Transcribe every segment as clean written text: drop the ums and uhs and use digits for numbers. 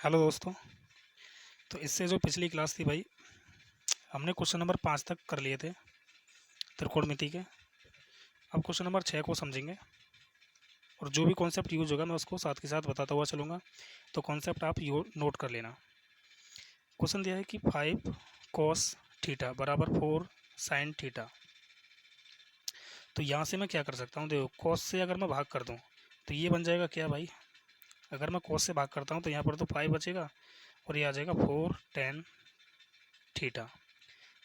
Hello दोस्तों। तो इससे जो पिछली क्लास थी भाई, हमने क्वेश्चन नंबर 5 तक कर लिए थे त्रिकोणमिति के। अब क्वेश्चन नंबर 6 को समझेंगे और जो भी कॉन्सेप्ट यूज होगा मैं उसको साथ के साथ बताता हुआ चलूँगा। तो कॉन्सेप्ट आप नोट कर लेना। क्वेश्चन दिया है कि 5 cos थीटा बराबर 4 sin थीटा। तो यहाँ से मैं क्या कर सकता हूँ, देखो cos से अगर मैं भाग कर दूँ तो ये बन जाएगा क्या भाई, अगर मैं cos से भाग करता हूँ तो यहाँ पर तो 5 बचेगा और ये आ जाएगा 4 tan थीटा।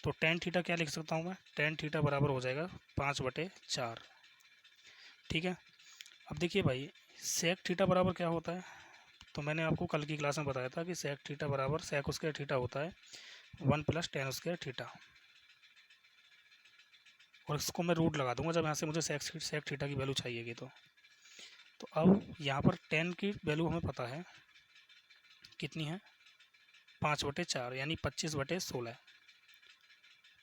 तो टेन थीटा क्या लिख सकता हूँ मैं, टेन थीटा बराबर हो जाएगा 5/4। ठीक है। अब देखिए भाई, सेक थीटा बराबर क्या होता है, तो मैंने आपको कल की क्लास में बताया था कि सेक थीटा बराबर सेक स्क्वायर थीटा होता है 1 + tan स्क्वायर थीटा। और इसको मैं रूट लगा दूंगा जब यहाँ से मुझे सेक थीटा की वैल्यू चाहिएगी। तो अब यहाँ पर टेन की वैल्यू हमें पता है कितनी है, 5/4 यानी 25/16।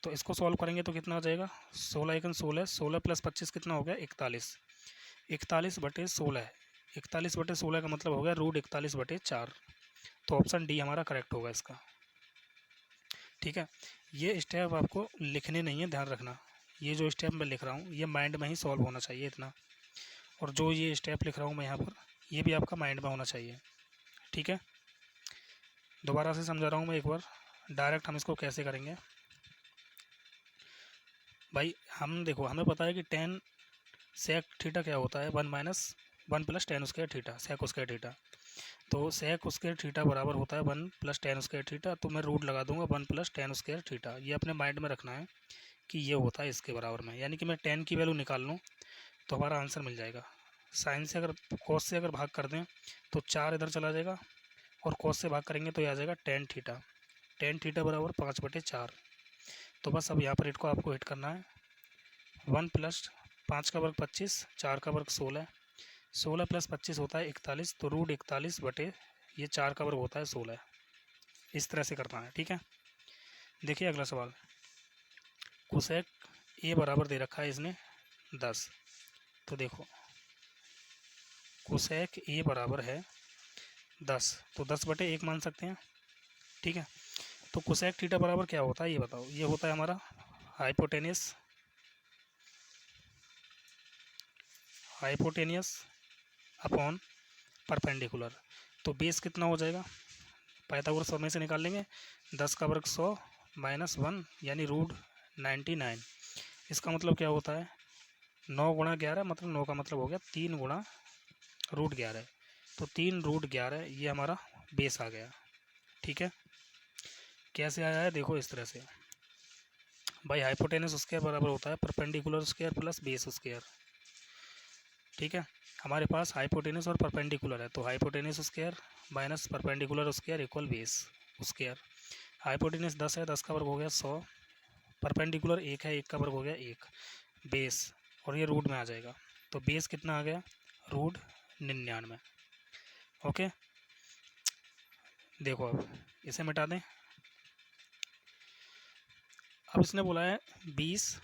तो इसको सॉल्व करेंगे तो कितना आ जाएगा, 16 एकन 16, 16 + 25 कितना हो गया 41, 41/16। 41/16 का मतलब हो गया √41/4। तो ऑप्शन डी हमारा करेक्ट होगा इसका। ठीक है। ये स्टेप आपको लिखने नहीं है, ध्यान रखना। ये जो स्टेप मैं लिख रहा हूँ ये माइंड में ही सॉल्व होना चाहिए इतना, और जो ये स्टेप लिख रहा हूँ मैं यहाँ पर ये भी आपका माइंड में होना चाहिए। ठीक है। दोबारा से समझा रहा हूँ मैं एक बार, डायरेक्ट हम इसको कैसे करेंगे भाई। हम देखो, हमें पता है कि टेन सेक थीटा क्या होता है, 1 + tan square theta, sec square theta. तो सेक स्क्वायर थीटा बराबर होता है 1 + tan स्क्वायर थीटा। तो मैं रूट लगा दूंगा 1 + tan स्क्वायर थीटा। ये अपने माइंड में रखना है कि ये होता है इसके बराबर में, यानी कि मैं टेन की वैल्यू निकाल लूँ तो हमारा आंसर मिल जाएगा। साइन से अगर कॉस से अगर भाग कर दें तो 4 इधर चला जाएगा और कॉस से भाग करेंगे तो ये आ जाएगा टेन थीटा। टेन थीटा बराबर 5/4। तो बस अब यहाँ पर इसको आपको हिट करना है। 1 + 5 का वर्ग 25, 4 का वर्ग 16, 16 + 25 होता है 41। तो √41 बटे ये 4 का वर्ग होता है 16। इस तरह से करना है। ठीक है। देखिए अगला सवाल, कोसेक ए बराबर दे रखा है इसने 10। तो देखो कोसेक ए बराबर है 10, तो 10/1 मान सकते हैं। ठीक है। तो कोसेक थीटा बराबर क्या होता है ये बताओ। ये होता है हमारा हाइपोटेनियस अपॉन परपेंडिकुलर। तो बेस कितना हो जाएगा, पाइथागोरस प्रमेय से निकाल लेंगे। 10 का वर्ग 100 -1 यानी √99। इसका मतलब क्या होता है, 9 × 11 मतलब 9 का मतलब हो गया 3 × √11। तो 3 √11 ये हमारा बेस आ गया। ठीक है। कैसे आया है देखो, इस तरह से भाई, हाइपोटेनस स्क्वायर बराबर होता है perpendicular square plus base square. ठीक है। हमारे पास हाइपोटेनस और परपेंडिकुलर है, तो hypotenuse square minus perpendicular square equal base square. Hypotenuse 10 है, 10 का वर्ग हो गया 100, परपेंडिकुलर 1 है, 1 का वर्ग हो गया 1, बेस और ये रूट में आ जाएगा। तो बेस कितना आ गया, √99। ओके। देखो अब इसे मिटा दें। अब इसने बोला है 20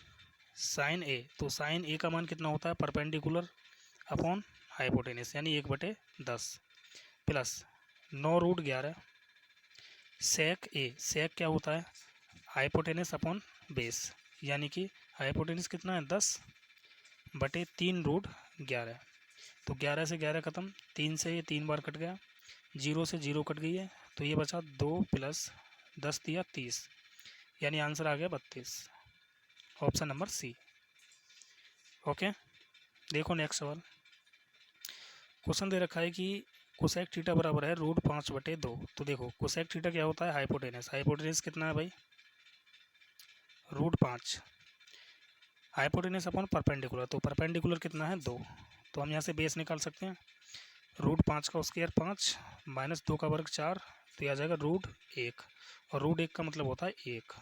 sin A। तो sin A का मान कितना होता है, परपेंडिकुलर अपॉन हाइपोटेनस यानी 1/10 प्लस 9 √11 सेक ए। सेक क्या होता है, हाइपोटेनस अपॉन बेस, यानी कि हाइपोटेनस कितना है 10/3 √11। तो 11 से 11 ख़त्म, 3 से ये 3 बार कट गया, 0 से 0 कट गई है, तो ये बचा 2 + 10 दिया 30, यानी आंसर आ गया 32, ऑप्शन नंबर सी। ओके। देखो नेक्स्ट सवाल, क्वेश्चन दे रखा है कि कोसेक थीटा बराबर है √5/2। तो देखो कोसेक थीटा क्या होता है, हाइपोटेनस। हाइपोटेनस कितना है भाई, √5, हाइपोटेनस अपॉन परपेंडिकुलर। तो परपेंडिकुलर कितना है 2। तो हम यहाँ से बेस निकाल सकते हैं, √5 का स्क्वायर 5 -2 का वर्ग 4, तो यह आ जाएगा √1, और √1 का मतलब होता है 1।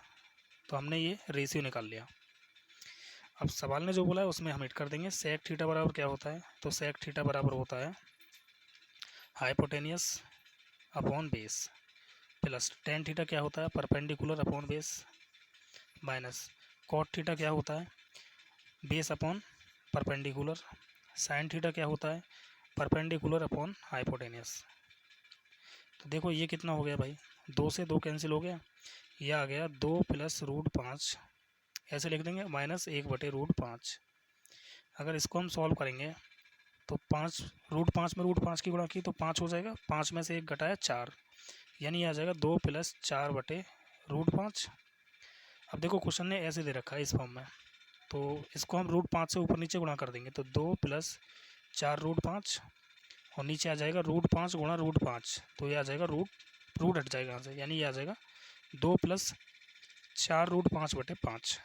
तो हमने ये रेशियो निकाल लिया। अब सवाल ने जो बोला है उसमें हम हिट कर देंगे। सेक थीटा बराबर क्या होता है, तो सेक थीटा बराबर होता है hypotenuse upon base plus tan theta क्या होता है, perpendicular upon base minus cot theta क्या होता है, base upon perpendicular. Sine theta क्या होता है, परपेंडिकुलर अपॉन हाइपोटेनियस। तो देखो ये कितना हो गया भाई, 2 से 2 कैंसिल हो गया, ये आ गया 2 प्लस रूट 5, ऐसे लिख देंगे, माइनस 1/√5। अगर इसको हम सॉल्व करेंगे तो 5 √5 में √5 की गुणा की तो 5 हो जाएगा, 5 में से 1 घटाया 4, यानी आ जाएगा 2 + 4/√5। अब देखो क्वेश्चन ने ऐसे दे रखा है इस फॉर्म में, तो इसको हम √5 से ऊपर नीचे गुणा कर देंगे, तो 2 + 4√5 और नीचे आ जाएगा √5 गुणा √5, तो ये आ जाएगा रूट हट जाएगा यहाँ से, यानी ये आ जाएगा 2 + 4√5/5,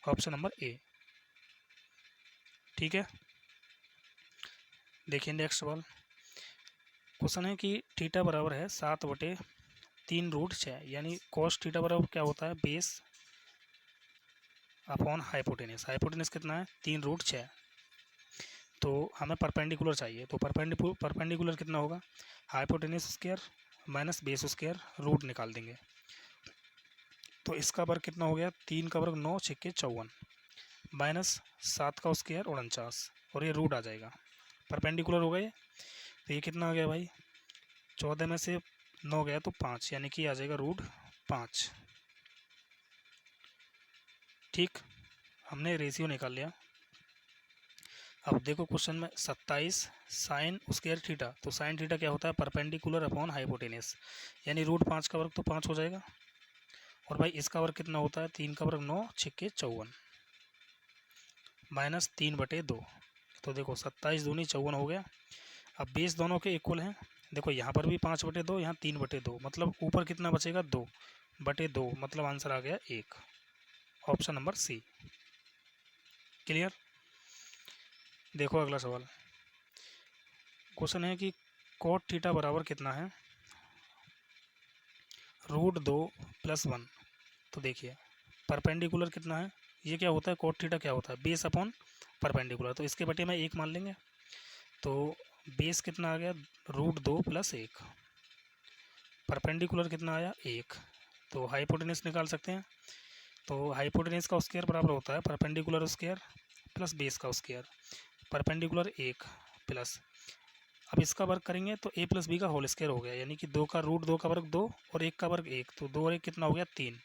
ऑप्शन नंबर ए। ठीक है, देखिए नेक्स्ट सवाल। क्वेश्चन है कि थीटा बराबर है 7/3√6, यानी cos थीटा बराबर क्या होता है, बेस अपॉन हाइपोटेनस। हाइपोटेनस कितना है, 3√6, तो हमें परपेंडिकुलर चाहिए, तो परपेंडिकुलर कितना होगा, hypotenuse square minus base square, root निकाल देंगे। तो इसका वर्ग कितना हो गया, 3 का वर्ग 9 × 6 = 54 माइनस 7 का स्क्वायर 49, और ये रूट आ जाएगा, परपेंडिकुलर हो गए। तो ये कितना आ गया भाई, 14 में से 9 गया तो 5, यानी कि आ जाएगा √5। ठीक, हमने रेशियो निकाल लिया। अब देखो क्वेश्चन में 27 साइन स्क्वायर थीटा, तो साइन थीटा क्या होता है, परपेंडिकुलर अपॉन हाइपोटेनस, यानी √5 का वर्ग तो 5 हो जाएगा, और भाई इसका वर्ग कितना होता है, 3 का वर्ग 9 × 6 = 54 माइनस 3/2, तो देखो 27 दूनी 54 हो गया। अब बेस दोनों के इक्वल हैं, देखो यहाँ पर भी 5/2, यहाँ 3/2, मतलब ऊपर कितना बचेगा, 2/2, मतलब आंसर आ गया 1, ऑप्शन नंबर सी। क्लियर। देखो अगला सवाल, क्वेश्चन है कि cot थीटा बराबर कितना है, √2 + 1। तो देखिए परपेंडिकुलर कितना है, ये क्या होता है, cot थीटा क्या होता है, बेस अपॉन परपेंडिकुलर, तो इसके बटे में 1 मान लेंगे, तो बेस कितना आ गया, √2 + 1, परपेंडिकुलर कितना आया 1, तो हाइपोटेनस निकाल सकते हैं। तो हाइपोटेनस का स्क्वायर बराबर होता है परपेंडिकुलर स्क्वायर प्लस बेस का स्क्वायर, परपेंडिकुलर 1 प्लस, अब इसका वर्ग करेंगे तो a + b का होल स्क्वायर हो गया, यानी कि 2 का √2 का वर्ग 2 और 1 का वर्ग 1, तो 2 और 1 कितना हो गया 3,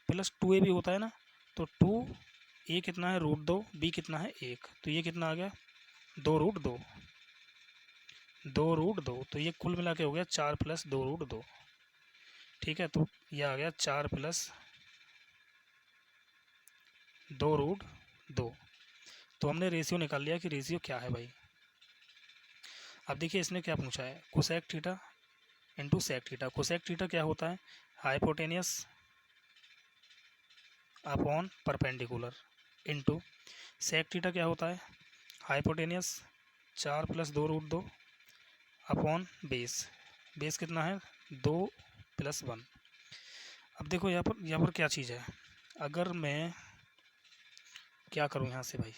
प्लस 2a भी होता है ना, तो 2a कितना है √2, b कितना है 1, तो ये कितना आ गया 2 √2, तो ये कुल मिला के हो गया 4 + 2 √2। ठीक है, तो ये आ गया 4 + 2 √2। तो हमने रेशियो निकाल लिया कि रेशियो क्या है भाई। अब देखिए इसने क्या पूछा है, cosec theta into sec theta. Cosec theta क्या होता है, hypotenuse upon perpendicular, into sec theta क्या होता है, हाइपोटेनियस 4 + 2 √2 अपॉन बेस, बेस कितना है 2 + 1। अब देखो यहाँ पर क्या चीज़ है, अगर मैं क्या करूँ यहाँ से भाई,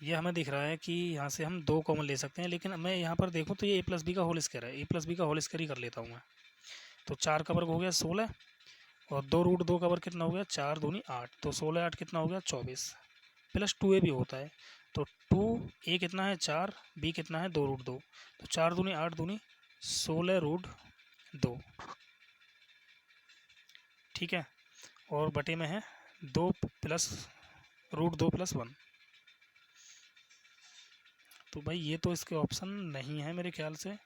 ये हमें दिख रहा है कि यहाँ से हम 2 कॉमन ले सकते हैं, लेकिन मैं यहाँ पर देखूँ तो ये a + b का होल स्क्वायर है, a + b का होल स्क्वायर ही कर लेता हूँ मैं। तो 4 का वर्ग हो गया 16, और 2 √2 का वर्ग कितना हो गया 4 दूनी 8, तो 16 8 कितना हो गया 24, प्लस 2a भी होता है, तो 2a कितना है 4, b कितना है 2 √2, तो 4 दूनी 8 दूनी 16 √2। ठीक है, और बटे में है 2 + √2 + 1। तो भाई ये तो इसके ऑप्शन नहीं है मेरे ख्याल से,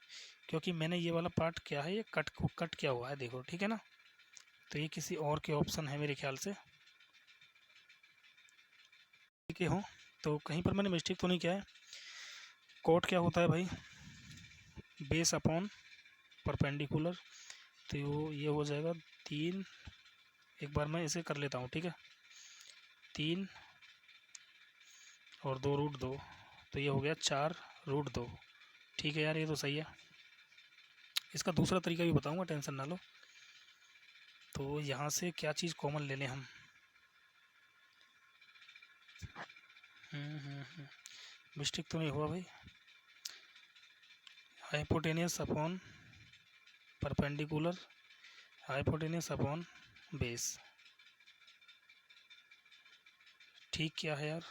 क्योंकि मैंने ये वाला पार्ट क्या है, ये कट किया हुआ है, देखो ठीक है ना, तो ये किसी और के ऑप्शन है मेरे ख्याल से, ठीक है हो, तो कहीं पर मैंने मिस्टेक तो नहीं किया है। कोट क्या होता है भाई, बेस अपॉन परपेंडिकुलर, तो ये हो जाएगा 3, एक बार मैं इसे कर लेता हूँ, ठीक है, 3 और 2 √2, तो ये हो गया 4 √2। ठीक है यार, ये तो सही है। इसका दूसरा तरीका भी बताऊंगा, टेंशन ना लो। तो यहाँ से क्या चीज़ कॉमन ले लें हम, मिस्टेक तो नहीं हुआ भाई, hypotenuse upon perpendicular, hypotenuse upon base, ठीक क्या है यार,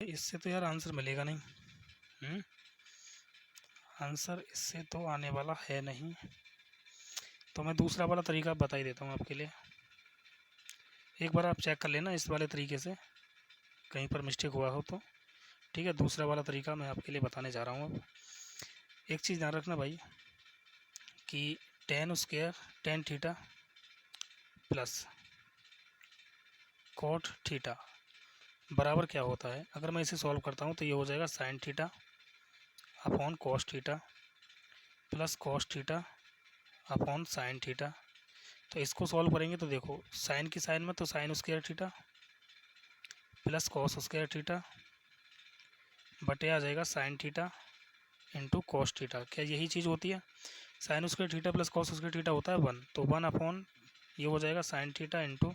इससे तो यार आंसर मिलेगा नहीं। आंसर इससे तो आने वाला है नहीं, तो मैं दूसरा वाला तरीका बता ही देता हूँ आपके लिए। एक बार आप चेक कर लेना इस वाले तरीके से, कहीं पर मिस्टेक हुआ हो तो। ठीक है, दूसरा वाला तरीका मैं आपके लिए बताने जा रहा हूँ अब। एक चीज़ ध्यान रखना भाई कि tan square tan theta plus cot theta बराबर क्या होता है। अगर मैं इसे सॉल्व करता हूँ तो ये हो जाएगा sine theta upon cos theta plus cos theta upon sine theta. तो इसको सॉल्व करेंगे तो देखो, साइन की साइन में तो sine square theta plus cos square theta बटे आ जाएगा sine theta into cos theta. क्या यही चीज़ होती है? Sine square theta plus cos square theta होता है 1, तो 1 अपॉन ये हो जाएगा sine theta into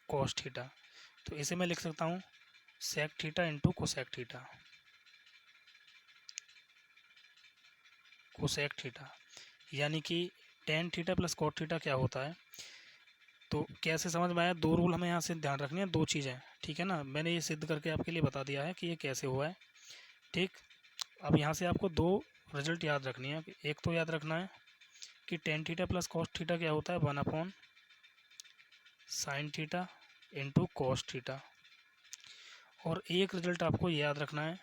cos theta. तो इसे मैं लिख सकता हूँ sec theta into cosec theta, cosec theta. यानी कि tan theta plus cot theta क्या होता है, तो कैसे समझ में आया? दो रूल हमें यहाँ से ध्यान रखनी है, दो चीज़ें, ठीक है ना। मैंने ये सिद्ध करके आपके लिए बता दिया है कि ये कैसे हुआ है, ठीक। अब यहाँ से आपको दो रिजल्ट याद रखनी है। एक तो याद रखना है कि tan theta plus cos theta क्या होता है, 1 upon sine theta into cos theta. और एक रिजल्ट आपको याद रखना है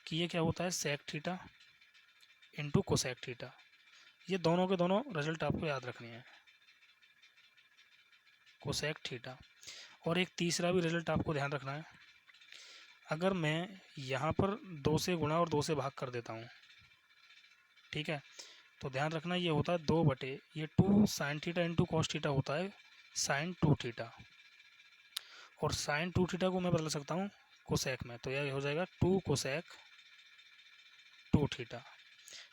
कि ये क्या होता है, sec theta into cosec theta. ये दोनों के दोनों रिजल्ट आपको याद रखने हैं, कोसेक थीटा। और एक तीसरा भी रिजल्ट आपको ध्यान रखना है। अगर मैं यहाँ पर 2 से गुणा और 2 से भाग कर देता हूँ, ठीक है, तो ध्यान रखना ये होता है 2 बटे ये 2 sign theta into cos theta होता है साइन 2 थीटा। और साइन 2 थीटा को मैं बदल सकता हूँ कोसेक में, तो यह हो जाएगा 2 कोसेक 2 थीटा।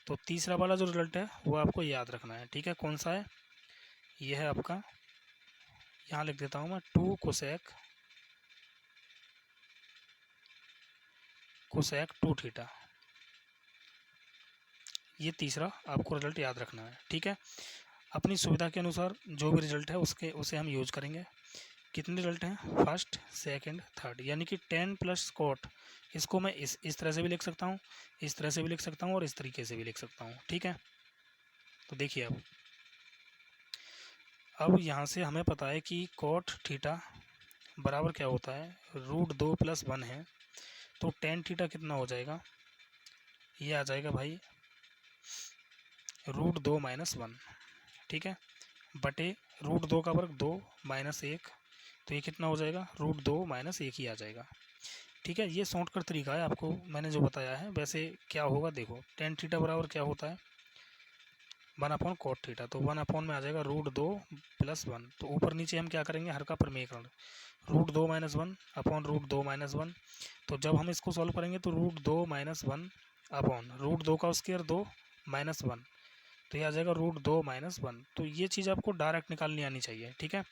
तो तीसरा वाला जो रिजल्ट है वो आपको याद रखना है, ठीक है। कौन सा है? यह है आपका, यहाँ लिख देता हूँ मैं 2 कोसेक 2 थीटा। ये तीसरा आपको रिजल्ट याद रखना है, ठीक है। अपनी सुविधा के अनुसार जो भी रिजल्ट है उसे हम यूज करेंगे। कितने रिजल्ट हैं? फर्स्ट सेकंड थर्ड, यानी कि 10 प्लस कॉट, इसको मैं इस तरह से भी लिख सकता हूँ, इस तरह से भी लिख सकता हूँ और इस तरीके से भी लिख सकता हूँ, ठीक है। तो देखिए अब यहाँ से हमें पता है कि कॉट थीटा बराबर क्या होता है, √2 + 1 है। तो टेन थीटा कितना हो जाएगा, ये आ जाएगा भाई √2 - 1, ठीक है, बटे √2 का वर्ग 2 - 1, तो ये कितना हो जाएगा, √2 - 1 ही आ जाएगा, ठीक है। ये शॉर्टकट तरीका है, आपको मैंने जो बताया है। वैसे क्या होगा देखो, टेन थीटा बराबर क्या होता है, 1 अपॉन कॉट थीटा। तो 1 अपॉन में आ जाएगा √2 + 1। तो ऊपर नीचे हम क्या करेंगे, हर का प्रमेयकरण, √2 - 1 अपॉन √2 - 1। तो जब हम इसको सॉल्व करेंगे तो √2 - 1 अपॉन √2 का स्क्वायर 2 - 1, तो ये आ जाएगा √2 - 1। तो ये चीज़ आपको डायरेक्ट निकालनी आनी चाहिए, ठीक है।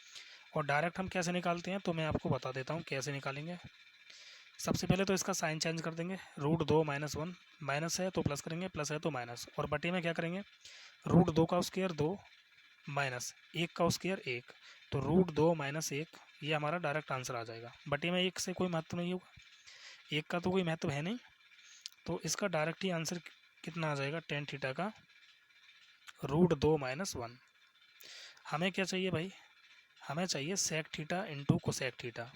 और डायरेक्ट हम कैसे निकालते हैं, तो मैं आपको बता देता हूँ कैसे निकालेंगे। सबसे पहले तो इसका साइन चेंज कर देंगे, √2 - 1, माइनस है तो प्लस करेंगे, प्लस है तो माइनस, और बटे में क्या करेंगे, √2 का स्क्वायर 2 माइनस 1 का स्क्वायर 1, तो √2 - 1, ये हमारा डायरेक्ट आंसर आ जाएगा। बटे में 1 से कोई महत्व नहीं होगा, 1 का तो कोई महत्व है नहीं, तो इसका डायरेक्ट ही आंसर कितना आ जाएगा, टेन थीटा का √2 - 1। हमें क्या चाहिए भाई, हमें चाहिए sec theta into cosec theta,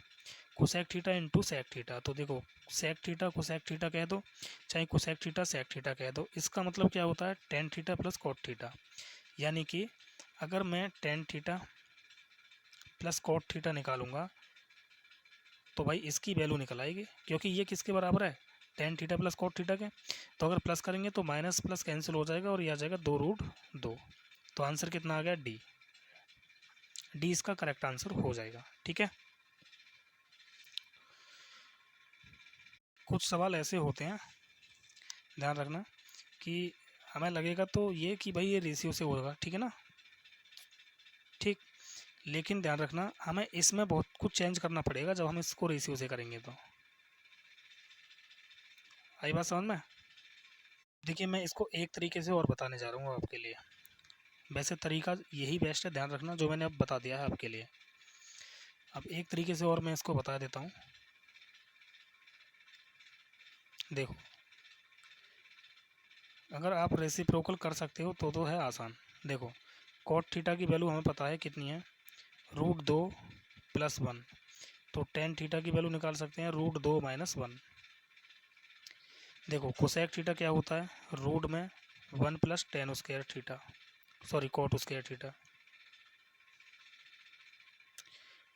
cosec theta into sec theta. तो देखो, सेक थीटा कोसेक थीटा कह दो, चाहे कोसेक थीटा सेक थीटा कह दो, इसका मतलब क्या होता है, tan theta plus cot theta. यानी कि अगर मैं tan theta plus cot theta निकालूंगा तो भाई इसकी वैल्यू निकल आएगी, क्योंकि ये किसके बराबर है, tan theta plus cot theta के। तो अगर प्लस करेंगे तो माइनस प्लस कैंसिल हो जाएगा और ये आ जाएगा 2√2। तो आंसर कितना आ गया, डी। डी इसका करेक्ट आंसर हो जाएगा, ठीक है। कुछ सवाल ऐसे होते हैं, ध्यान रखना कि हमें लगेगा तो ये कि भाई ये रेशियो से होगा, ठीक है ना, ठीक। लेकिन ध्यान रखना हमें इसमें बहुत कुछ चेंज करना पड़ेगा जब हम इसको रेशियो से करेंगे। तो आई बात समझ में? देखिए मैं इसको एक तरीके से और बताने जा रहा हूँ आपके लिए। वैसे तरीका यही बेस्ट है, ध्यान रखना, जो मैंने अब बता दिया है आपके लिए। अब एक तरीके से और मैं इसको बता देता हूँ। देखो अगर आप रेसिप्रोकल कर सकते हो तो है आसान। देखो कॉट थीटा की वैल्यू हमें पता है कितनी है, √2 + 1, तो टेन थीटा की वैल्यू निकाल सकते हैं √2 - 1। देखो कोसेक थीटा क्या होता है, रूट में 1 + tan² theta, sorry cot² theta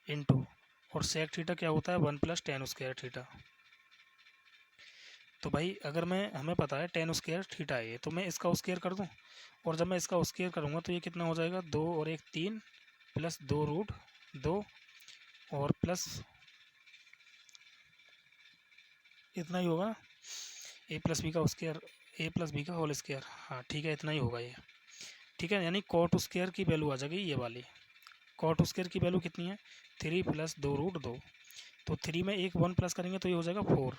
into, और सेक थीटा क्या होता है 1 + tan² थीटा। तो भाई अगर हमें पता है tan² थीटा है, तो मैं इसका स्क्वायर कर दूं, और जब मैं इसका स्क्वायर करूंगा तो ये कितना हो जाएगा, 2 और 1 3 + 2√2 और प्लस इतना ही होगा, a + b का स्क्वायर, a + b का होल स्क्वायर। हाँ ठीक है, इतना ही होगा ये। ठीक है, यानी cot² की वैल्यू आ जाएगी ये वाली। cot² की वैल्यू कितनी है, 3 + 2√2, तो 3 में एक 1 प्लस करेंगे तो ये हो जाएगा 4,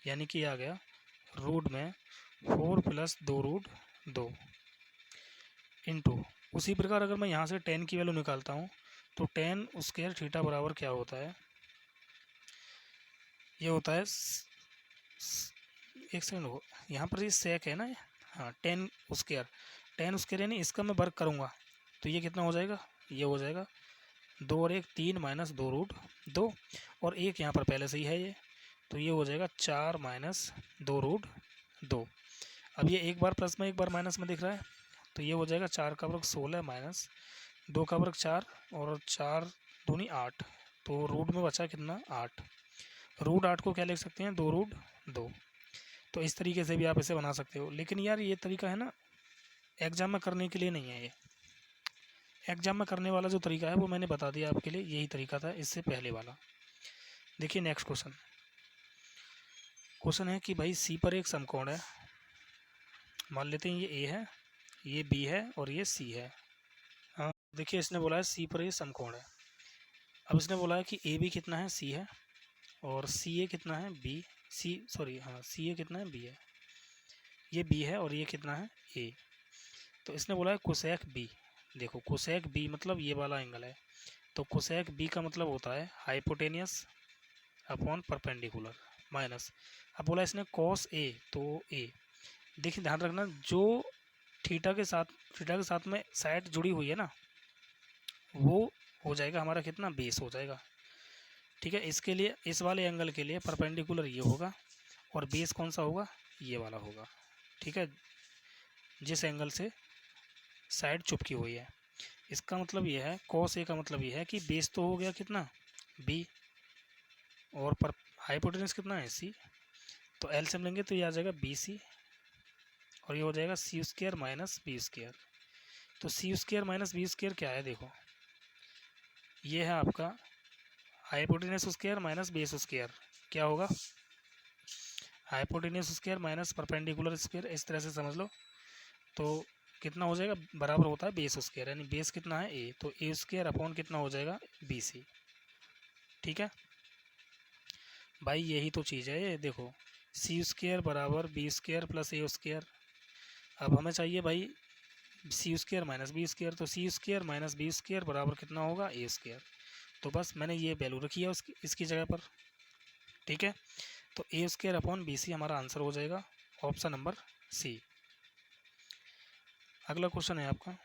यानी कि आ गया रूट में 4 + 2√2 इंटू। उसी प्रकार अगर मैं यहाँ से tan की वैल्यू निकालता हूँ तो tan² थीटा बराबर क्या होता है, ये होता है एक सेकंड हो, यहाँ पर ये सेक है ना, हाँ tan² यानी इसका मैं वर्क करूँगा तो ये कितना हो जाएगा, ये हो जाएगा 2 और 1 3 - 2√2, और एक यहाँ पर पहले से ही है ये, तो ये हो जाएगा 4 - 2√2। अब ये एक बार प्लस में एक बार माइनस में दिख रहा है, तो ये हो जाएगा 4 का वर्ग 16 माइनस 2 का वर्ग 4 और 4 दूनी 8, तो रूट में बचा कितना 8। √8 को क्या लिख सकते हैं, 2√2। तो इस तरीके से भी आप इसे बना सकते हो, लेकिन यार ये तरीका है ना एग्जाम में करने के लिए नहीं है, ये एग्जाम में करने वाला जो तरीका है वो मैंने बता दिया आपके लिए, यही तरीका था इससे पहले वाला। देखिए नेक्स्ट क्वेश्चन है कि भाई सी पर एक समकोण है, मान लेते हैं ये ए है, ये बी है और ये सी है। हाँ देखिए इसने बोला है सी पर ये समकोण है। अब इसने बोला है कि ए बी कितना है, सी है, और सी ए कितना है, बी सी सॉरी हाँ सी ए कितना है, बी है, ये बी है और ये कितना है, ए। तो इसने बोला है कोसेक बी। देखो कोसेक बी मतलब ये वाला एंगल है, तो कोसेक बी का मतलब होता है हाइपोटेनियस अपॉन परपेंडिकुलर माइनस। अब बोला इसने कॉस ए, तो ए, देखिए ध्यान रखना जो थीटा के साथ में साइड जुड़ी हुई है ना, वो हो जाएगा हमारा कितना, बेस हो जाएगा। ठीक है, इसके लिए इस वाले एंगल के लिए परपेंडिकुलर ये होगा और बेस कौन सा होगा, ये वाला होगा। ठीक है, जिस एंगल से साइड चुपकी हुई है, इसका मतलब ये है कॉस ए का मतलब ये है कि बेस तो हो गया कितना, बी, और पर हाइपोटेनस कितना है, सी, तो एलसीएम लेंगे तो ये आ जाएगा बी सी, और ये हो जाएगा c² - b²। तो c² - b² क्या है, देखो ये है आपका हाइपोटेनस² माइनस बेस², क्या होगा, हाइपोटेनस² माइनस परपेंडिकुलर², इस तरह से समझ लो। तो कितना हो जाएगा, बराबर होता है बेस², यानी बेस कितना है ए, तो a² अपॉन कितना हो जाएगा, बी सी। ठीक है भाई, यही तो चीज़ है ये, देखो c² = b² + a²। अब हमें चाहिए भाई c² - b², तो c² - b² बराबर कितना होगा, a²। तो बस मैंने ये वैल्यू रखी है उसकी, इसकी जगह पर। ठीक है, तो a² अपॉन बी सी हमारा आंसर हो जाएगा, ऑप्शन नंबर सी। अगला क्वेश्चन है आपका,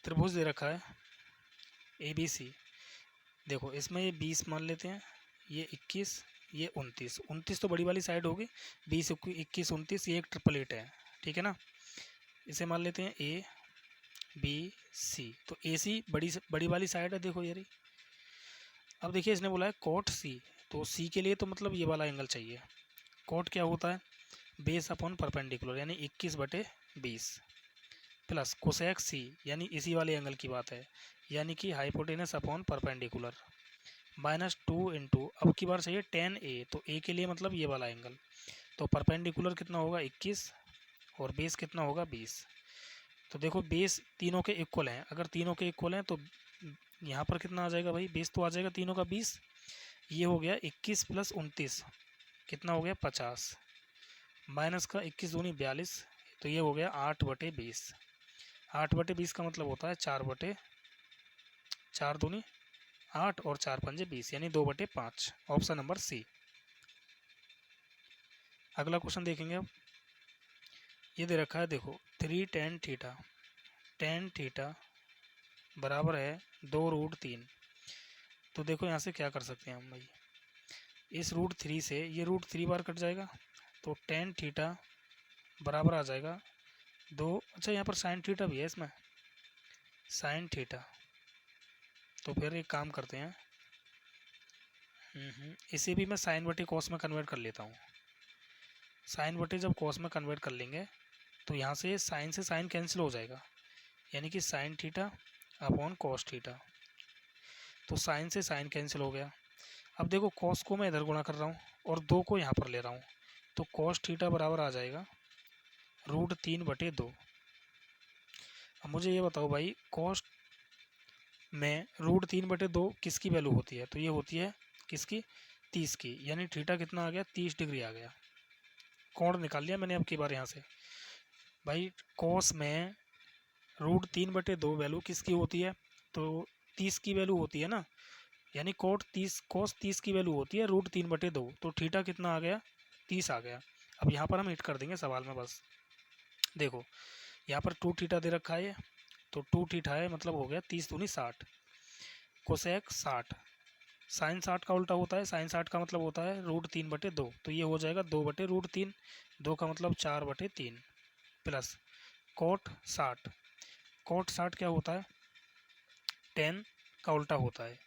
त्रिभुज दे रखा है ए बी सी। देखो इसमें ये 20 मान लेते हैं, ये 21, ये 29 तो बड़ी वाली साइड होगी, 20 21 29, ये एक 888 है। ठीक है ना, इसे मान लेते हैं ए बी सी, तो ए सी बड़ी वाली साइड है, देखो ये रही। अब देखिए इसने बोला है कॉट सी, तो सी के लिए तो मतलब ये वाला एंगल चाहिए। कॉट क्या होता है, बेस अपॉन परपेंडिकुलर, यानी 21/20 प्लस कोसेक सी, यानी इसी वाले एंगल की बात है, यानी कि हाइपोटेनस अपॉन परपेंडिकुलर -2 इंटू, अब की बार चाहिए tan ए, तो ए के लिए मतलब ये वाला एंगल, तो परपेंडिकुलर कितना होगा 21 और बेस कितना होगा 20। तो देखो बेस तीनों के इक्वल हैं, अगर तीनों के इक्वल हैं तो यहाँ पर कितना आ जाएगा भाई, बेस तो आ जाएगा तीनों का 20, ये हो गया 21 + 29 कितना हो गया 50, माइनस का 21 दूनी 42, तो ये हो गया 8/20। 8/20 का मतलब होता है 4 दूनी 8 और 4 पंजे 20, यानी 2/5, ऑप्शन नंबर सी। अगला क्वेश्चन देखेंगे अब। ये दे रखा है देखो 3 tan थीटा, tan थीटा बराबर है 2√3। तो देखो यहाँ से क्या कर सकते हैं हम भाई, इस √3 से ये √3 बार कट जाएगा, तो tan थीटा बराबर आ जाएगा 2। अच्छा यहाँ पर साइन थीटा भी है इसमें, साइन थीटा। तो फिर एक काम करते हैं, इसे भी मैं साइन बटे कॉस में कन्वर्ट कर लेता हूँ। साइन बटे जब कॉस में कन्वर्ट कर लेंगे तो यहाँ से साइन कैंसिल हो जाएगा, यानी कि sine theta upon cos theta. तो साइन से साइन कैंसिल हो गया। अब देखो कॉस को मैं इधर गुणा कर रहा हूँ और 2 को यहाँ पर ले रहा हूँ, तो कॉस थीटा बराबर आ जाएगा √3/2। अब मुझे ये बताओ भाई, कॉस में √3/2 किसकी वैल्यू होती है? तो ये होती है किसकी? 30 की, यानी थीटा कितना आ गया? 30 डिग्री आ गया। कोण निकाल लिया मैंने अब की बार यहाँ से भाई। कॉस में √3/2 वैल्यू किसकी होती है? तो 30 की वैल्यू होती है ना, यानी कॉस 30 की वैल्यू होती है √3/2। तो थीटा कितना आ गया? 30 आ गया। अब यहाँ पर हम हिट कर देंगे सवाल में बस। देखो यहाँ पर 2 थीटा दे रखा है, तो 2 थीटा है मतलब हो गया 30 दूनी 60, कोसेक 60, साइन 60 का उल्टा होता है, साइन 60 का मतलब होता है √3/2। तो ये हो जाएगा 2/√3, 2 का मतलब 4/3 प्लस कोट 60। कोट 60 क्या होता है? टेन का उल्टा होता है।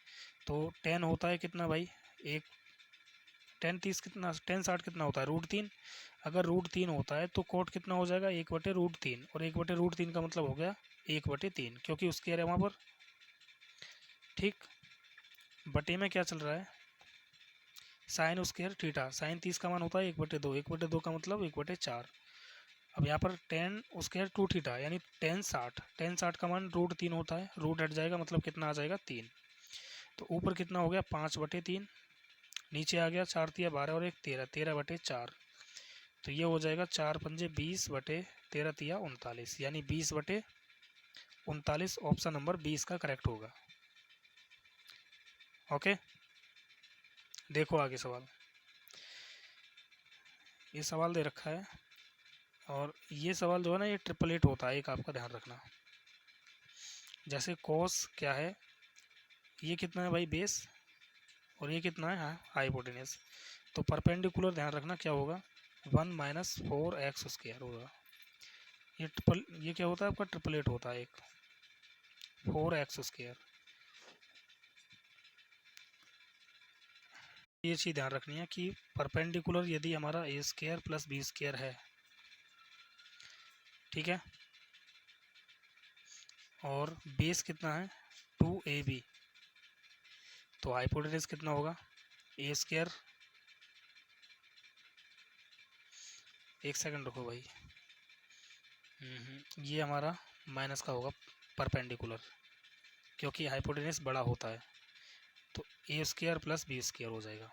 तो टेन होता है कितना भाई? एक टेन 30 कितना, टेन 60 कितना होता है? √3। अगर √3 होता है तो कोट कितना हो जाएगा? 1/√3, और 1/√3 का मतलब हो गया 1/3, क्योंकि उसके अरे वहाँ पर ठीक बटे में क्या चल रहा है? Sine square theta. साइन 30 का मान होता है 1/2, 1/2 का मतलब 1/4। अब यहाँ पर टेन स्क्वायर 2 थीटा, यानी टेन 60 का मान √3 होता है, रूट हट जाएगा मतलब कितना आ जाएगा? 3। तो ऊपर कितना हो गया? 5/3, नीचे आ गया 4 तिया 12 और 1 13, 13/4। तो ये हो जाएगा 4 पंजे 20/13 तिया 39, यानी 20/39। ऑप्शन नंबर 20 का करेक्ट होगा। ओके, देखो आगे सवाल। ये सवाल दे रखा है, और ये सवाल जो है ना, ये 888 होता है, एक आपका ध्यान रखना। जैसे कॉस क्या है, ये कितना है भाई? बेस, और ये कितना है? हाइपोटेनस। तो परपेंडिकुलर ध्यान रखना क्या होगा? 1 - 4x² होगा। ये क्या होता है आपका? 888 होता है एक, 4x²। ये चीज़ ध्यान रखनी है कि परपेंडिकुलर यदि हमारा a² + b² है, ठीक है, और बेस कितना है? 2ab, तो हाइपोटेनस कितना होगा? a²। एक सेकंड रुको भाई, ये हमारा माइनस का होगा परपेंडिकुलर, क्योंकि हाइपोटेनस बड़ा होता है, तो a² + b² हो जाएगा।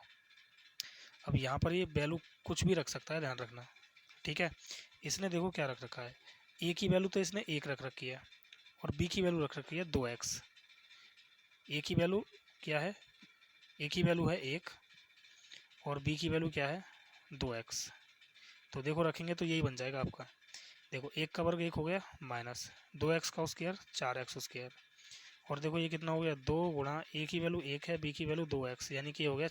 अब यहाँ पर ये वैल्यू कुछ भी रख सकता है, ध्यान रखना, ठीक है। इसने देखो क्या रख रखा है, a की वैल्यू तो इसने 1 रख रखी है, और b की वैल्यू रख रखी है 2x। a की वैल्यू क्या है? a की वैल्यू है 1, और b की वैल्यू क्या है? 2x। तो देखो रखेंगे तो यही बन जाएगा आपका। देखो 1 का वर्ग 1 हो गया, माइनस 2x का स्क्वायर 4x², और देखो ये कितना हो गया? 2 गुणा a की वैल्यू 1 है, b की वैल्यू 2x, यानी कि हो गया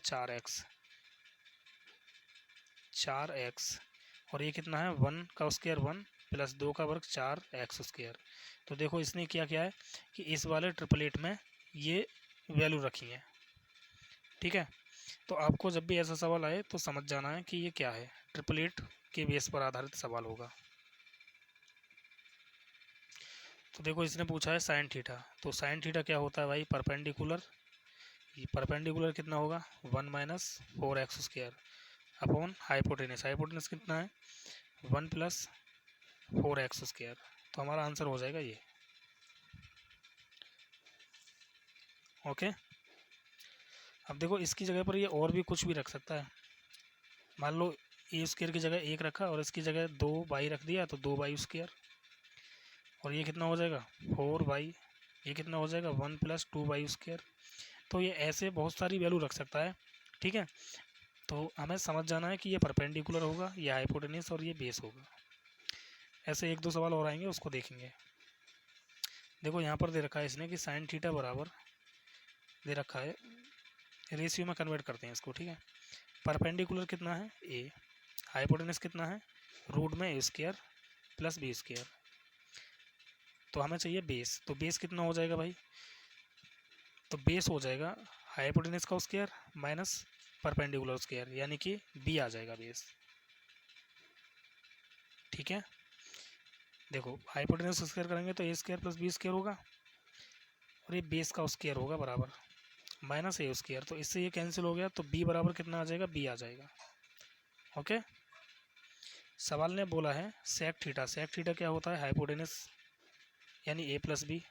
4x, और ये कितना है? 1 का स्क्वायर 1 प्लस 2 का वर्ग 4x²। तो देखो इसने क्या किया है कि इस वाले 888 में ये वैल्यू रखी है, ठीक है। तो आपको जब भी ऐसा सवाल आए तो समझ जाना है कि ये क्या है, 888 के बेस पर आधारित सवाल होगा। तो देखो इसने पूछा है साइन थीटा, तो साइन थीटा क्या होता है भाई? परपेंडिकुलर। ये परपेंडिकुलर कितना होगा? 1 - 4x² अपॉन हाइपोटेनस। हाइपोटेनस कितना है? 1 + 4x²। तो हमारा आंसर हो जाएगा ये। ओके, अब देखो इसकी जगह पर ये और भी कुछ भी रख सकता है। मान लो a² की जगह 1 रखा, और इसकी जगह 2y रख दिया, तो 2y²। और ये कितना हो जाएगा? 4y। ये कितना हो जाएगा? 1 + 2y²। तो ये ऐसे बहुत सारी वैल्यू रख सकता है, ठीक है। तो हमें समझ जाना है कि ये परपेंडिकुलर होगा, ये हाइपोटेन्यूस और ये बेस होगा। ऐसे एक दो सवाल और आएंगे, उसको देखेंगे। देखो यहाँ पर दे रखा है इसने कि साइन थीटा बराबर दे रखा है, रेशियो में कन्वर्ट करते हैं इसको, ठीक है। परपेंडिकुलर कितना है ए, हाइपोटेन्यूस कितना है रूट में ए स्क्वायर प्लस बी स्क्वायर, तो हमें चाहिए बेस। तो बेस कितना हो जाएगा भाई, तो बेस हो जाएगा हाइपोटेन्यूस का स्क्वायर माइनस परपेंडिकुलर स्क्वायर, यानी कि बी आ जाएगा बेस, ठीक है। देखो हाइपोटेन्यूस स्क्वायर करेंगे तो ए स्क्वायर प्लस बी स्क्वायर होगा, और ये बेस का स्क्वायर होगा बराबर माइनस ए स्क्वायर, तो इससे ये कैंसिल हो गया, तो बी बराबर कितना आ जाएगा, बी आ जाएगा। ओके, सवाल ने बोला है सेक थीटा, सेक थीटा क्या होता है, हाइपोटेन्यूस यानी ए प्लस बी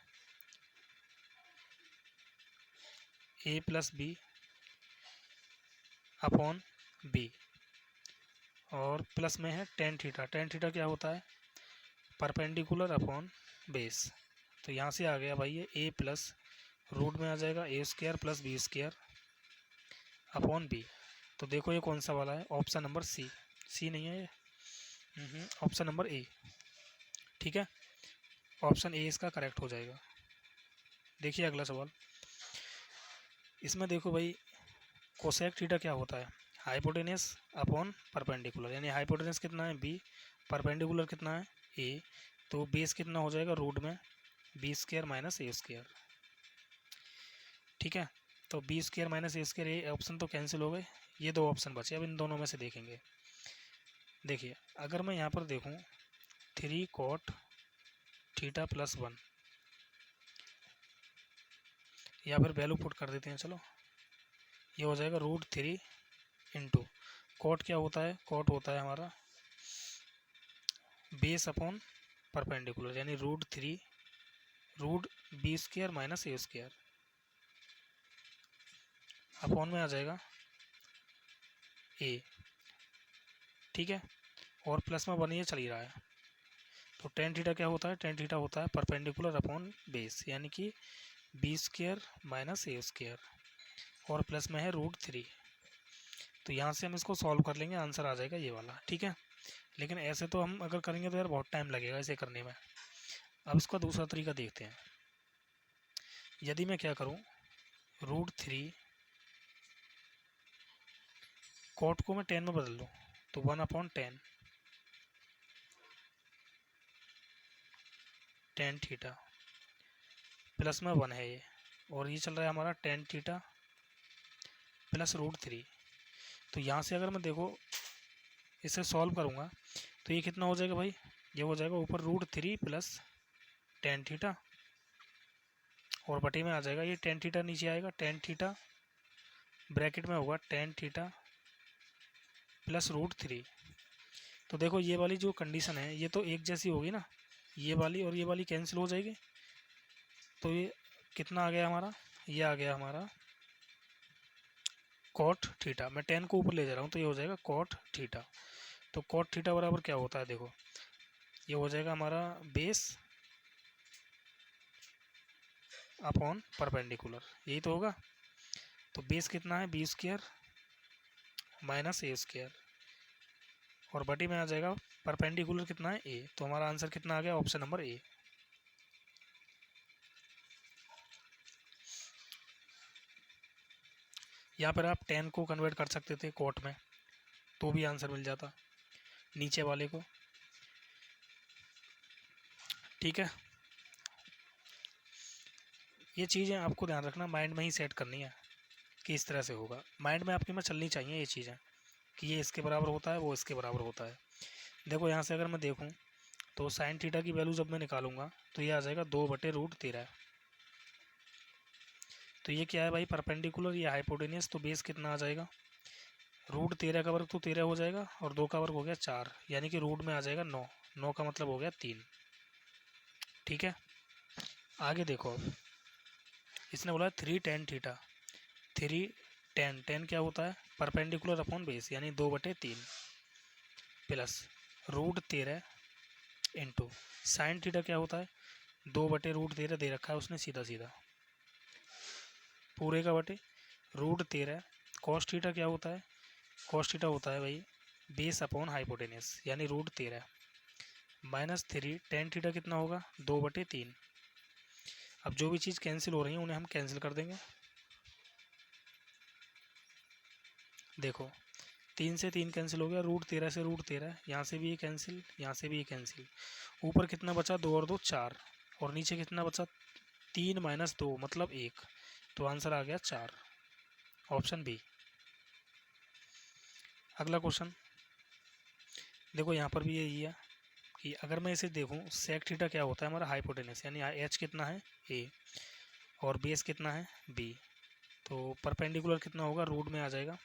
अपॉन बी, और प्लस में है टेन थीटा, टेन थीटा क्या होता है, परपेंडिकुलर अपॉन बेस। तो यहाँ से आ गया भाई ये ए प्लस रूट में आ जाएगा a square plus b square upon b. तो देखो ये कौन सा वाला है, ऑप्शन नंबर सी, सी नहीं है ये, ऑप्शन नंबर ए, ठीक है। ऑप्शन ए इसका करेक्ट हो जाएगा। देखिए अगला सवाल, इसमें देखो भाई कोसेक थीटा क्या होता है, हाइपोटेन्यूस अपॉन परपेंडिकुलर, यानी हाइपोटेन्यूस कितना है बी, परपेंडिकुलर कितना है ए, तो बेस कितना हो जाएगा रूट में B square minus A square, ठीक है। तो B square minus A square, ये ऑप्शन तो कैंसिल हो गए, ये दो ऑप्शन बचे, अब इन दोनों में से देखेंगे। देखिए अगर मैं यहाँ पर देखूँ 3 cot थीटा प्लस 1, या फिर वैल्यू पुट कर देते हैं, चलो ये हो जाएगा √3 इंटू कॉट क्या होता है, कॉट होता है हमारा बेस अपॉन परपेंडिकुलर, यानी √3 root B square minus A square upon में आ जाएगा ए, ठीक है, और प्लस में 1 ये चल ही रहा है। तो टेन थीटा क्या होता है, टेन थीटा होता है परपेंडिकुलर अपॉन बेस, यानी कि B square minus A square, और प्लस में है √3। तो यहाँ से हम इसको सॉल्व कर लेंगे, आंसर आ जाएगा ये वाला, ठीक है। लेकिन ऐसे तो हम अगर करेंगे तो यार बहुत टाइम लगेगा इसे करने में। अब इसका दूसरा तरीका देखते हैं। यदि मैं क्या करूँ, √3 कॉट को मैं 10 में बदल दूँ, तो 1/10 टेन थीटा प्लस में 1 है ये, और ये चल रहा है हमारा टेन थीटा प्लस √3। तो यहाँ से अगर मैं देखो इसे सॉल्व करूँगा तो ये कितना हो जाएगा भाई, ये हो जाएगा ऊपर √3 प्लस टेन थीटा, और बटे में आ जाएगा ये टेन थीटा, नीचे आएगा टेन थीटा, ब्रैकेट में होगा टेन थीटा प्लस √3। तो देखो ये वाली जो कंडीशन है ये तो एक जैसी होगी ना, ये वाली और ये वाली कैंसिल हो जाएगी, तो ये कितना आ गया हमारा, ये आ गया हमारा कॉट थीटा, मैं 10 को ऊपर ले जा रहा हूँ तो ये हो जाएगा कॉट थीटा। तो कॉट थीटा बराबर क्या होता है, देखो ये हो जाएगा हमारा बेस अपॉन परपेंडिकुलर, यही तो होगा। तो बेस कितना है B square minus A square, और बटी में आ जाएगा परपेंडिकुलर कितना है ए, तो हमारा आंसर कितना आ गया, ऑप्शन नंबर ए। यहाँ पर आप 10 को कन्वर्ट कर सकते थे कॉट में, तो भी आंसर मिल जाता नीचे वाले को, ठीक है। ये चीज़ें आपको ध्यान रखना, माइंड में ही सेट करनी है कि इस तरह से होगा, माइंड में आपके में चलनी चाहिए ये चीज़ें कि ये इसके बराबर होता है, वो इसके बराबर होता है। देखो यहाँ से अगर मैं देखूँ तो साइन थीटा की वैल्यू जब मैं निकालूंगा तो ये आ जाएगा 2/√13। तो ये क्या है भाई, परपेंडिकुलर, ये हाइपोटेनियस, तो बेस कितना आ जाएगा, √13 का वर्ग तो 13 हो जाएगा, और 2 का वर्ग हो गया 4, यानी कि रूट में आ जाएगा 9, 9 का मतलब हो गया 3, ठीक है। आगे देखो अब इसने बोला 3 tan थीटा, 3 tan, tan क्या होता है परपेंडिकुलर अपॉन बेस, यानी 2/3 प्लस √13 इंटू साइन थीटा क्या होता है 2/√13 दे रखा है उसने सीधा सीधा पूरे का बटे √13, कॉस थीटा क्या होता है कॉस थीटा होता है भाई बेस अपॉन हाइपोटेनस यानी √13 -3 टेन थीटा कितना होगा 2/3। अब जो भी चीज़ कैंसिल हो रही है उन्हें हम कैंसिल कर देंगे। देखो 3 से 3 कैंसिल हो गया, √13 से √13, यहाँ से भी ये कैंसिल, यहाँ से भी ये कैंसिल। ऊपर कितना बचा 2 और 2 4, और नीचे कितना बचा 3 - 2 मतलब 1। तो आंसर आ गया 4, ऑप्शन बी। अगला क्वेश्चन देखो, यहाँ पर भी यही है कि अगर मैं इसे देखूँ सेक थीटा क्या होता है हमारा हाइपोटेनस, यानी एच कितना है ए और बेस कितना है बी। तो परपेंडिकुलर कितना होगा रूट में आ जाएगा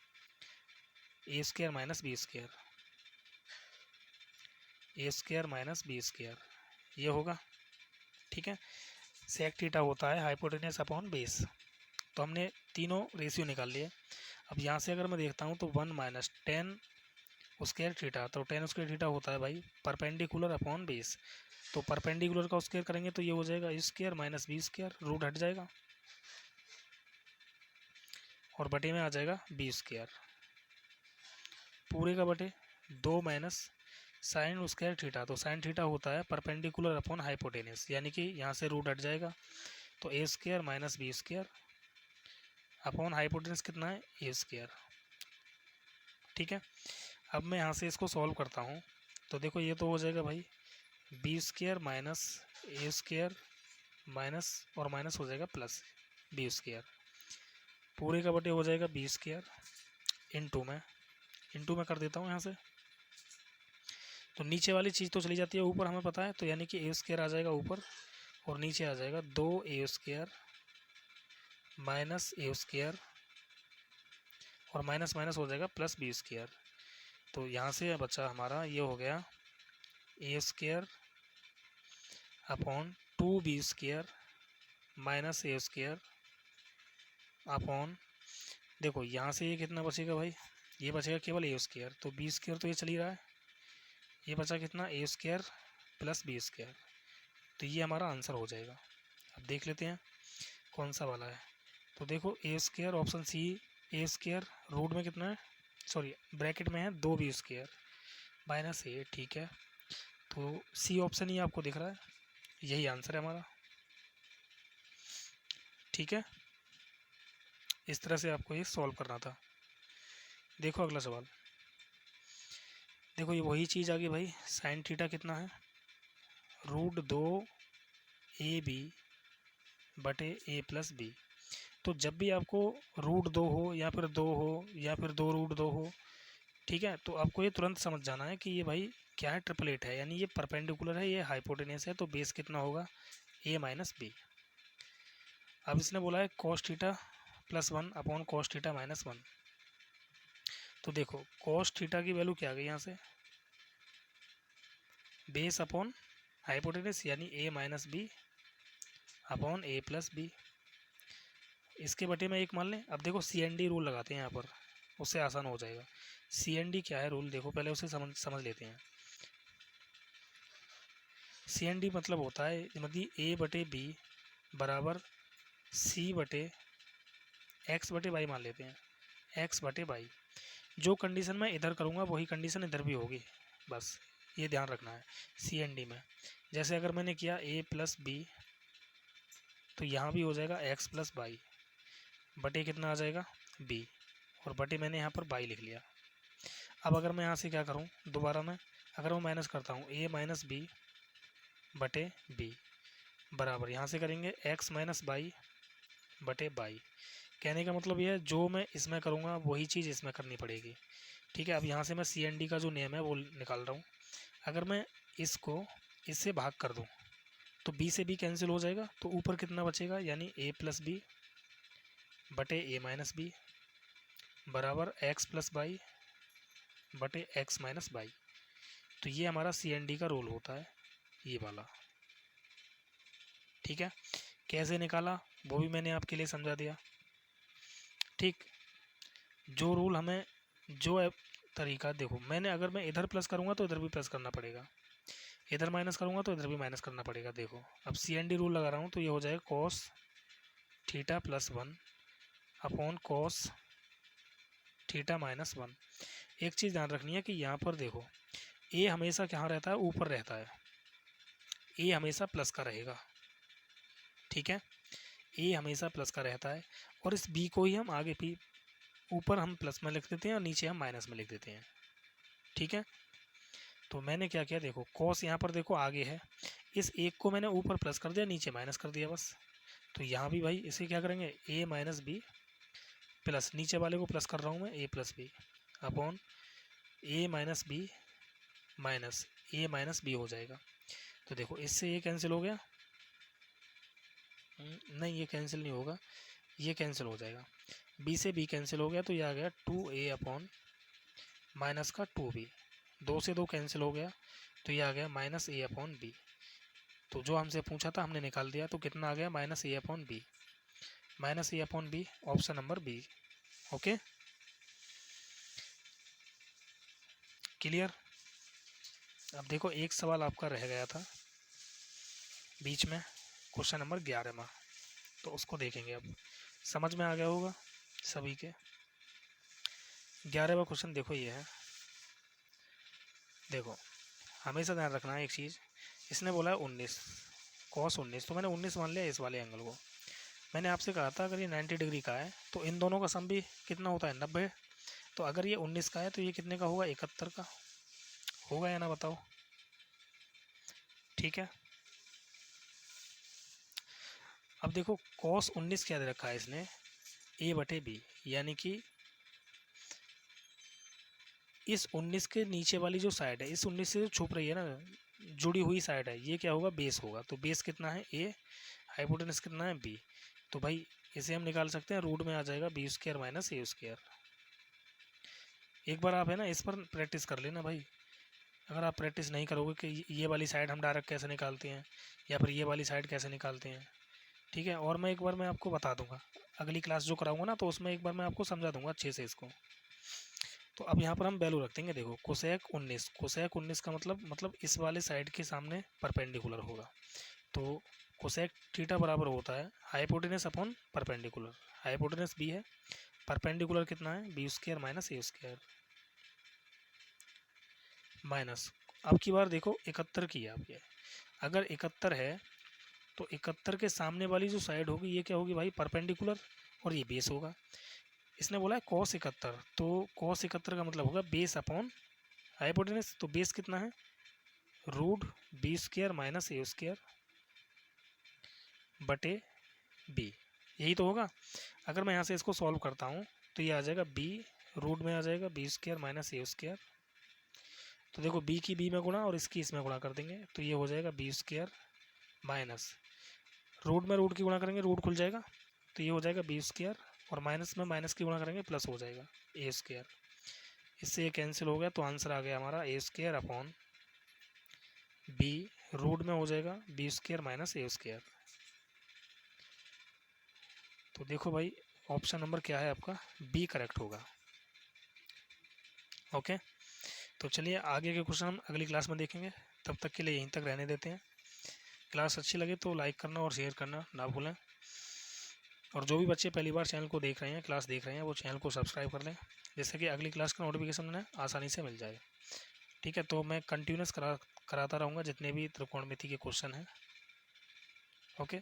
a² - b², a² - b², ये होगा। ठीक है, सेक थीटा होता है हाइपोटेनस अपॉन बेस। तो हमने तीनों रेशियो निकाल लिए। अब यहाँ से अगर मैं देखता हूँ तो 1 - 10² थीटा, तो 10² थीटा होता है भाई परपेंडिकुलर अपॉन बेस। तो परपेंडिकुलर का स्क्वायर करेंगे तो ये हो जाएगा a² - b², रूट हट जाएगा और बटे में आ जाएगा b², पूरे का बटे 2 - sin² थीटा। तो sin थीटा होता है परपेंडिकुलर अपॉन हाइपोटेनस, यानी कि यहाँ से रूट हट जाएगा। तो a² - b² अपॉन हाइपोटेनस कितना है a²। ठीक है, अब मैं यहाँ से इसको सॉल्व करता हूँ। तो देखो ये तो हो जाएगा भाई b² माइनस a² माइनस और माइनस हो जाएगा प्लस b², पूरे का बटे हो जाएगा b², इंटू में कर देता हूँ यहाँ से। तो नीचे वाली चीज़ तो चली जाती है ऊपर, हमें पता है, तो यानी कि a² आ जाएगा ऊपर और नीचे आ जाएगा 2a² माइनस a² और माइनस माइनस हो जाएगा प्लस b²। तो यहाँ से बच्चा हमारा ये हो गया a² upon 2b² minus a² upon, देखो यहाँ से ये कितना बचेगा भाई, ये बचेगा केवल a², तो b² तो ये चल ही रहा है, ये बचा कितना a² प्लस b²। तो ये हमारा आंसर हो जाएगा। अब देख लेते हैं कौन सा वाला है। तो देखो a² option C, a² root में कितना है, सॉरी ब्रैकेट में है 2b² माइनस a। ठीक है, तो सी ऑप्शन ही आपको दिख रहा है, यही आंसर है हमारा। ठीक है, इस तरह से आपको ये सॉल्व करना था। देखो अगला सवाल, देखो ये वही चीज़ आ गई भाई, साइन थीटा कितना है √2ab बटे a प्लस बी। तो जब भी आपको √2 हो या फिर 2 हो या फिर 2√2 हो, ठीक है, तो आपको ये तुरंत समझ जाना है कि ये भाई क्या है, ट्रिपलेट है, यानी ये परपेंडिकुलर है, ये हाइपोटेनस है, तो बेस कितना होगा a माइनस बी। अब इसने बोला है cos theta +1 upon cos theta -1। तो देखो cos थीटा की वैल्यू क्या आ गई यहाँ से, बेस अपॉन हाइपोटेनस यानी a minus B upon a plus B, इसके बटे में एक मान लें। अब देखो CND रूल लगाते हैं यहाँ पर, उससे आसान हो जाएगा। CND क्या है रूल, देखो पहले उसे समझ लेते हैं। CND मतलब होता है, मतलब a बटे बी बराबर c बटे x बटे वाई मान लेते हैं, x बटे वाई। जो कंडीशन मैं इधर करूँगा वही कंडीशन इधर भी होगी, बस ये ध्यान रखना है CND में। जैसे अगर मैंने किया a प्लस बी, तो यहाँ भी हो जाएगा x प्लस वाई बटे कितना आ जाएगा b, और बटे मैंने यहाँ पर y लिख लिया। अब अगर मैं यहाँ से क्या करूँ, दोबारा मैं अगर मैं माइनस करता हूँ a माइनस बी बटे b बराबर, यहाँ से करेंगे x माइनस वाई बटे वाई। कहने का मतलब ये है जो मैं इसमें करूँगा वही चीज़ इसमें करनी पड़ेगी। ठीक है, अब यहाँ से मैं CND का जो नियम है वो निकाल रहा हूँ। अगर मैं इसको इससे भाग कर दूँ तो b से b कैंसिल हो जाएगा, तो ऊपर कितना बचेगा, यानी a प्लस बी बटे a माइनस बी बराबर x प्लस वाई बटे x माइनस वाई। तो ये हमारा CND का रोल होता है, ये वाला। ठीक है, कैसे निकाला वो भी मैंने आपके लिए समझा दिया। ठीक, जो रूल हमें, जो तरीका, देखो मैंने अगर मैं इधर प्लस करूँगा तो इधर भी प्लस करना पड़ेगा, इधर माइनस करूँगा तो इधर भी माइनस करना पड़ेगा। देखो अब CND रूल लगा रहा हूँ तो ये हो जाएगा cos theta +1 upon cos theta minus 1। एक चीज़ ध्यान रखनी है कि यहाँ पर देखो ए हमेशा कहाँ रहता है, ऊपर रहता है, ए हमेशा प्लस का रहेगा, ठीक है, ए हमेशा प्लस का रहता है। और इस बी को ही हम आगे भी ऊपर हम प्लस में लिख देते हैं और नीचे हम माइनस में लिख देते हैं, ठीक है। तो मैंने क्या किया, देखो कॉस यहाँ पर देखो आगे है, इस एक को मैंने ऊपर प्लस कर दिया, नीचे माइनस कर दिया बस। तो यहाँ भी भाई इसे क्या करेंगे, ए माइनस बी प्लस, नीचे वाले को प्लस कर रहा हूँ मैं, ए प्लस बी अपॉन ए माइनस बी माइनस ए माइनस बी हो जाएगा। तो देखो इससे ये कैंसिल हो गया, नहीं ये कैंसिल नहीं होगा, ये कैंसिल हो जाएगा, बी से बी कैंसिल हो गया, तो ये आ गया 2a अपॉन माइनस का 2b, 2 से 2 कैंसिल हो गया, तो ये आ गया माइनस ए अपॉन बी। तो जो हमसे पूछा था हमने निकाल दिया, तो कितना आ गया, minus a upon b, minus a upon b, option number b. Okay clear. अब देखो एक सवाल आपका रह गया था बीच में, क्वेश्चन नंबर 11वां, तो उसको देखेंगे। अब समझ में आ गया होगा सभी के। 11वां क्वेश्चन देखो ये है, देखो हमेशा ध्यान रखना है एक चीज़, इसने बोला है 19 कॉस 19, तो मैंने 19 मान लिया इस वाले एंगल को। मैंने आपसे कहा था अगर ये 90 डिग्री का है तो इन दोनों का सम भी कितना होता है, 90। तो अगर ये 19 का है तो ये कितने का होगा, 71 का होगा या ना बताओ, ठीक है। अब देखो कॉस 19 क्या दे रखा है इसने, ए बटे बी, यानी कि इस 19 के नीचे वाली जो साइड है, इस 19 से जो छुप रही है ना, जुड़ी हुई साइड है, ये क्या होगा, बेस होगा। तो बेस कितना है, ए, हाइपोटेनस कितना है, बी। तो भाई इसे हम निकाल सकते हैं, रूट में आ जाएगा B square minus A square. एक बार आप है ना इस पर प्रैक्टिस कर लेना भाई, अगर आप प्रैक्टिस नहीं करोगे कि ये वाली साइड हम डायरेक्ट कैसे निकालते हैं या फिर ये वाली साइड कैसे निकालते हैं, ठीक है। और मैं एक बार मैं आपको बता दूंगा, अगली क्लास जो कराऊंगा ना, तो उसमें एक बार मैं आपको समझा दूंगा अच्छे से इसको। तो अब यहाँ पर हम वैल्यू रख देंगे, देखो कोसेक 19, कोसेक 19 का मतलब इस वाले साइड के सामने परपेंडिकुलर होगा। तो कोसेक थीटा बराबर होता है hypotenuse upon perpendicular, hypotenuse B है, परपेंडिकुलर कितना है, B square minus A square minus. अब की बार देखो 71 की है आपके, अगर 71 है तो 71 के सामने वाली जो साइड होगी ये क्या होगी भाई, परपेंडिकुलर, और ये बेस होगा। इसने बोला है कॉस 71, तो कॉस 71 का मतलब होगा बेस अपॉन हाइपोटेनस, तो बेस कितना है, root B square minus A square बटे बी, यही तो होगा। अगर मैं यहाँ से इसको सॉल्व करता हूँ तो ये आ जाएगा बी, रूट में आ जाएगा B square minus A square, तो देखो बी की बी में गुणा और इसकी इसमें गुणा कर देंगे, तो ये हो जाएगा बी स्क्वायर माइनस, रूट में रूट की गुणा करेंगे रूट खुल जाएगा, तो ये हो जाएगा बी स्क्वायर, और माइनस में माइनस की गुणा करेंगे प्लस हो जाएगा ए स्क्वायर। इससे ये कैंसिल हो गया, तो आंसर आ गया हमारा ए स्क्वायर अपॉन बी, रूट में हो जाएगा B square minus A square. तो देखो भाई ऑप्शन नंबर क्या है आपका, बी करेक्ट होगा। ओके, तो चलिए आगे के क्वेश्चन हम अगली क्लास में देखेंगे, तब तक के लिए यहीं तक रहने देते हैं। क्लास अच्छी लगे तो लाइक करना और शेयर करना ना भूलें, और जो भी बच्चे पहली बार चैनल को देख रहे हैं, क्लास देख रहे हैं, वो चैनल को सब्सक्राइब कर लें, जिससे कि अगली क्लास का नोटिफिकेशन उन्हें आसानी से मिल जाए, ठीक है। तो मैं कंटिन्यूस कराता रहूँगा जितने भी त्रिकोणमिति के क्वेश्चन हैं। ओके।